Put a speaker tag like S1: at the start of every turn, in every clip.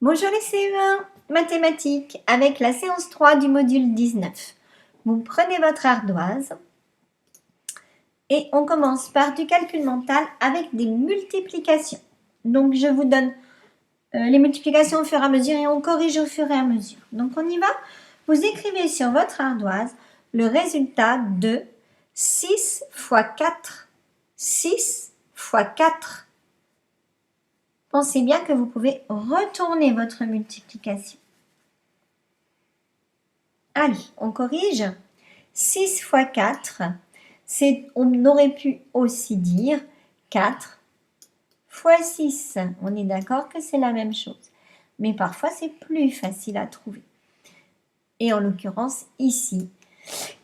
S1: Bonjour les CE1, mathématiques, avec la séance 3 du module 19. Vous prenez votre ardoise et on commence par du calcul mental avec des multiplications. Donc je vous donne les multiplications au fur et à mesure et on corrige au fur et à mesure. Donc on y va. Vous écrivez sur votre ardoise le résultat de 6 fois 4. 6 fois 4. Pensez bien que vous pouvez retourner votre multiplication. Allez, on corrige. 6 fois 4, on aurait pu aussi dire 4 fois 6. On est d'accord que c'est la même chose. Mais parfois, c'est plus facile à trouver. Et en l'occurrence, ici.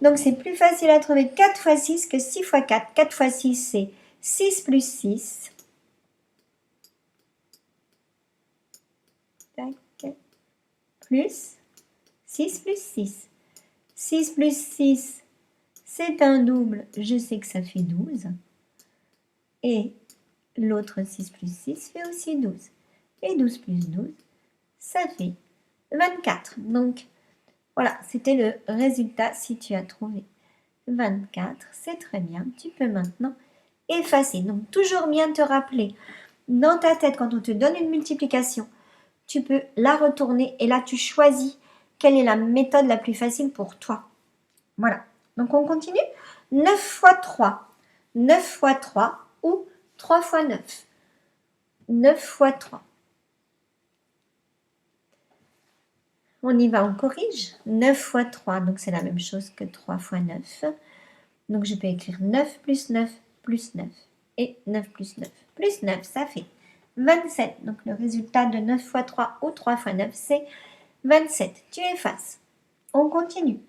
S1: Donc, c'est plus facile à trouver 4 fois 6 que 6 fois 4. 4 fois 6, c'est 6 plus 6. Tac. Plus 6 plus 6. 6 plus 6, c'est un double. Je sais que ça fait 12. Et l'autre 6 plus 6 fait aussi 12. Et 12 plus 12, ça fait 24. Donc, voilà, c'était le résultat si tu as trouvé 24. C'est très bien. Tu peux maintenant effacer. Donc, toujours bien te rappeler dans ta tête quand on te donne une multiplication, tu peux la retourner et là, tu choisis quelle est la méthode la plus facile pour toi. Voilà. Donc, on continue. 9 fois 3. 9 fois 3 ou 3 fois 9. 9 fois 3. On y va, on corrige. 9 fois 3, donc c'est la même chose que 3 fois 9. Donc je peux écrire 9 plus 9 plus 9. Et 9 plus 9 plus 9, ça fait 27. Donc le résultat de 9 fois 3 ou 3 fois 9, c'est 27. Tu effaces. On continue.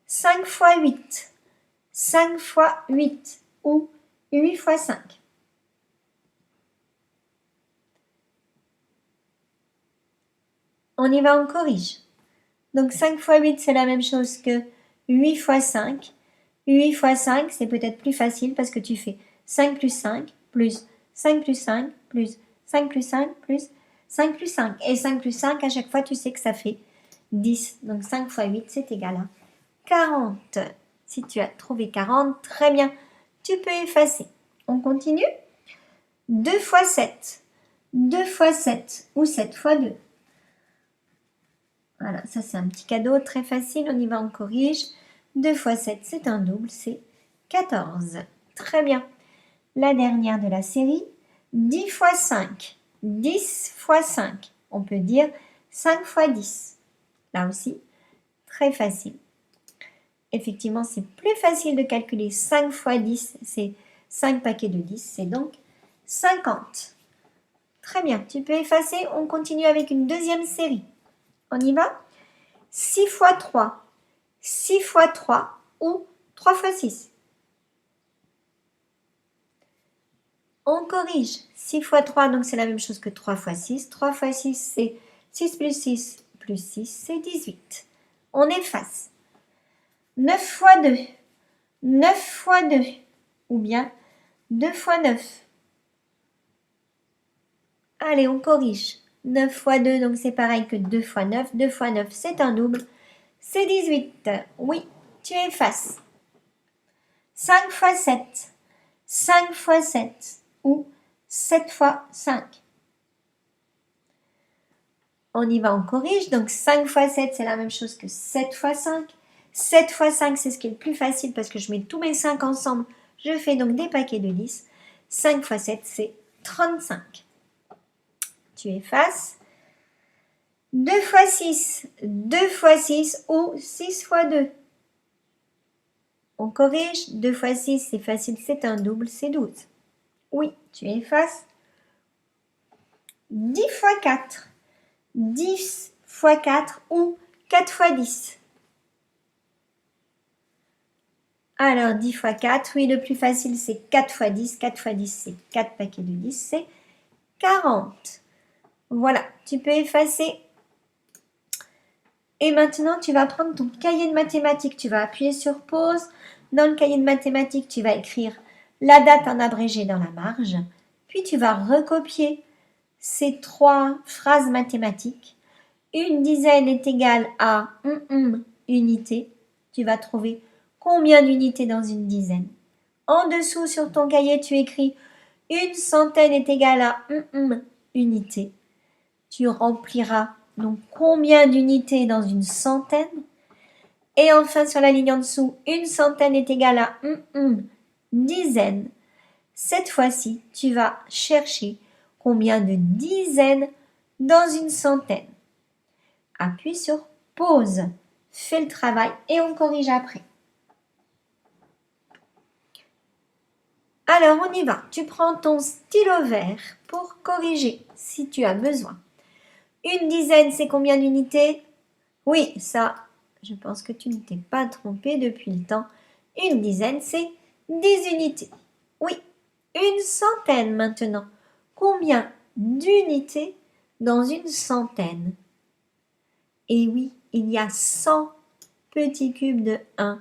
S1: 5 fois 8. 5 fois 8 ou 8 fois 5. On y va, on corrige. Donc 5 fois 8, c'est la même chose que 8 fois 5. 8 fois 5, c'est peut-être plus facile parce que tu fais 5 plus 5 plus 5 plus 5 plus 5 plus 5 plus 5 plus 5. Et 5 plus 5, à chaque fois, tu sais que ça fait 10. Donc 5 fois 8, c'est égal à 40. Si tu as trouvé 40, très bien. Tu peux effacer. On continue. 2 fois 7. 2 fois 7 ou 7 fois 2. Voilà, ça c'est un petit cadeau très facile. On y va, on corrige. 2 fois 7, c'est un double, c'est 14. Très bien. La dernière de la série, 10 fois 5. 10 fois 5. On peut dire 5 fois 10. Là aussi, très facile. Effectivement, c'est plus facile de calculer 5 fois 10. C'est 5 paquets de 10. C'est donc 50. Très bien. Tu peux effacer. On continue avec une deuxième série. On y va? 6 fois 3. 6 fois 3 ou 3 fois 6. On corrige. 6 fois 3, donc c'est la même chose que 3 fois 6. 3 fois 6, c'est 6 plus 6, c'est 18. On efface. 9 fois 2. 9 fois 2. Ou bien 2 fois 9. Allez, on corrige. 9 fois 2, donc c'est pareil que 2 fois 9. 2 fois 9, c'est un double. C'est 18. Oui, tu effaces. 5 fois 7. 5 fois 7. Ou 7 fois 5. On y va, on corrige. Donc 5 fois 7, c'est la même chose que 7 fois 5. 7 fois 5, c'est ce qui est le plus facile parce que je mets tous mes 5 ensemble. Je fais donc des paquets de 10. 5 fois 7, c'est 35. Tu effaces. 2 fois 6. 2 fois 6 ou 6 fois 2. On corrige. 2 fois 6, c'est facile, c'est un double, c'est 12. Oui, tu effaces. 10 fois 4. 10 fois 4 ou 4 fois 10. Alors, 10 fois 4, oui, le plus facile, c'est 4 fois 10. 4 fois 10, c'est 4 paquets de 10, c'est 40. Voilà, tu peux effacer. Et maintenant, tu vas prendre ton cahier de mathématiques. Tu vas appuyer sur pause. Dans le cahier de mathématiques, tu vas écrire la date en abrégé dans la marge. Puis, tu vas recopier ces trois phrases mathématiques. Une dizaine est égale à unité. Tu vas trouver combien d'unités dans une dizaine. En dessous, sur ton cahier, tu écris une centaine est égale à unité. Tu rempliras donc combien d'unités dans une centaine. Et enfin, sur la ligne en dessous, une centaine est égale à dizaine. Cette fois-ci, tu vas chercher combien de dizaines dans une centaine. Appuie sur pause, fais le travail et on corrige après. Alors, on y va. Tu prends ton stylo vert pour corriger si tu as besoin. Une dizaine, c'est combien d'unités? Oui, ça, je pense que tu ne t'es pas trompé depuis le temps. Une dizaine, c'est 10 unités. Oui, une centaine maintenant. Combien d'unités dans une centaine? Et oui, il y a 100 petits cubes de 1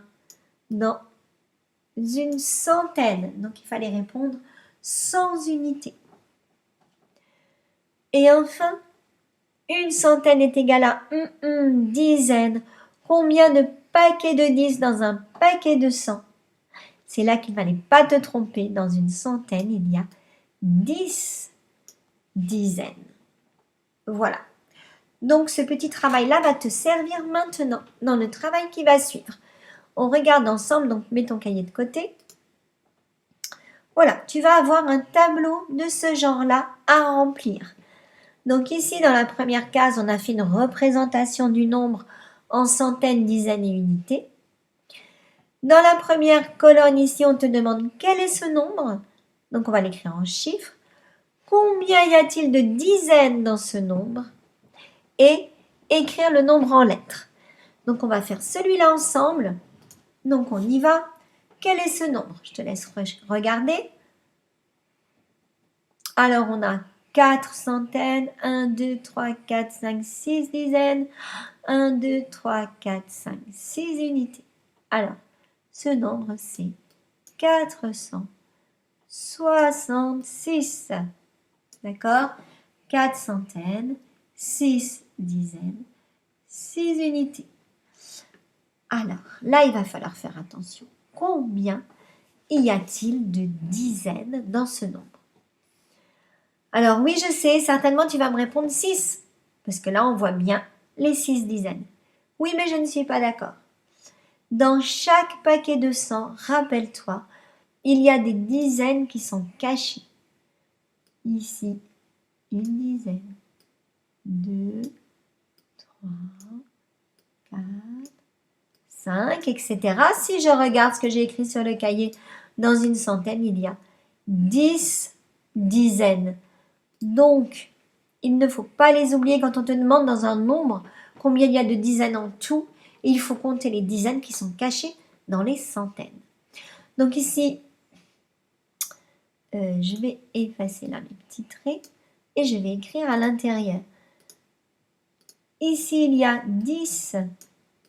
S1: dans une centaine. Donc, il fallait répondre 100 unités. Et enfin, une centaine est égale à dizaine. Combien de paquets de 10 dans un paquet de 100? C'est là qu'il ne fallait pas te tromper. Dans une centaine, il y a 10 dizaines. Voilà. Donc, ce petit travail-là va te servir maintenant dans le travail qui va suivre. On regarde ensemble, donc mets ton cahier de côté. Voilà, tu vas avoir un tableau de ce genre-là à remplir. Donc ici, dans la première case, on a fait une représentation du nombre en centaines, dizaines et unités. Dans la première colonne, ici, on te demande quel est ce nombre. Donc, on va l'écrire en chiffres. Combien y a-t-il de dizaines dans ce nombre? Et écrire le nombre en lettres. Donc, on va faire celui-là ensemble. Donc, on y va. Quel est ce nombre? Je te laisse regarder. Alors, on a 4 centaines, 1, 2, 3, 4, 5, 6 dizaines, 1, 2, 3, 4, 5, 6 unités. Alors, ce nombre, c'est 466. D'accord? 4 centaines, 6 dizaines, 6 unités. Alors, là, il va falloir faire attention. Combien y a-t-il de dizaines dans ce nombre? Alors oui, je sais, certainement tu vas me répondre 6, parce que là, on voit bien les 6 dizaines. Oui, mais je ne suis pas d'accord. Dans chaque paquet de 100, rappelle-toi, il y a des dizaines qui sont cachées. Ici, une dizaine, 2, 3, 4, 5, etc. Si je regarde ce que j'ai écrit sur le cahier, dans une centaine, il y a 10 dizaines. Donc, il ne faut pas les oublier quand on te demande dans un nombre combien il y a de dizaines en tout. Et il faut compter les dizaines qui sont cachées dans les centaines. Donc ici, je vais effacer là mes petits traits et je vais écrire à l'intérieur. Ici, il y a 10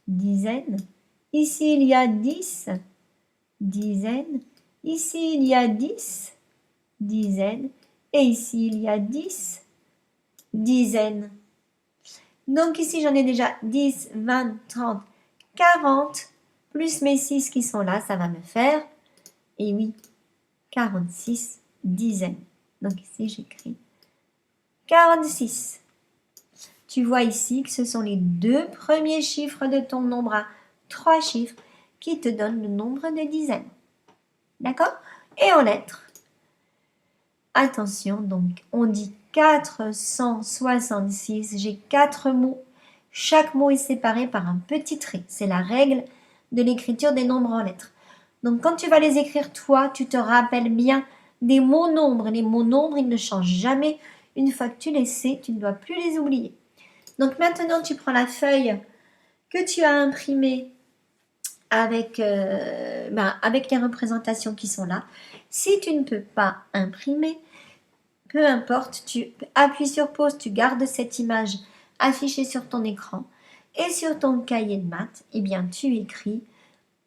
S1: dizaines. Ici, il y a 10 dizaines. Ici, il y a 10 dizaines. Et ici, il y a 10 dizaines. Donc ici, j'en ai déjà 10, 20, 30, 40, plus mes 6 qui sont là, ça va me faire, et oui, 46 dizaines. Donc ici, j'écris 46. Tu vois ici que ce sont les deux premiers chiffres de ton nombre à 3 chiffres qui te donnent le nombre de dizaines. D'accord? Et en lettres, attention, donc on dit 466, j'ai 4 mots. Chaque mot est séparé par un petit trait. C'est la règle de l'écriture des nombres en lettres. Donc quand tu vas les écrire toi, tu te rappelles bien des mots nombres. Les mots nombres, ils ne changent jamais. Une fois que tu les sais, tu ne dois plus les oublier. Donc maintenant, tu prends la feuille que tu as imprimée avec les représentations qui sont là. Si tu ne peux pas imprimer, peu importe, tu appuies sur pause, tu gardes cette image affichée sur ton écran et sur ton cahier de maths, eh bien, tu écris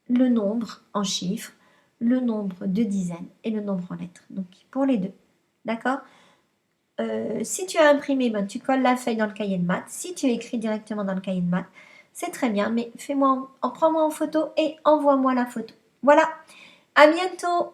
S1: le nombre en chiffres, le nombre de dizaines et le nombre en lettres. Donc, pour les deux. D'accord? Si tu as imprimé, ben, tu colles la feuille dans le cahier de maths. Si tu écris directement dans le cahier de maths, c'est très bien, mais prends-moi en photo et envoie-moi la photo. Voilà, à bientôt!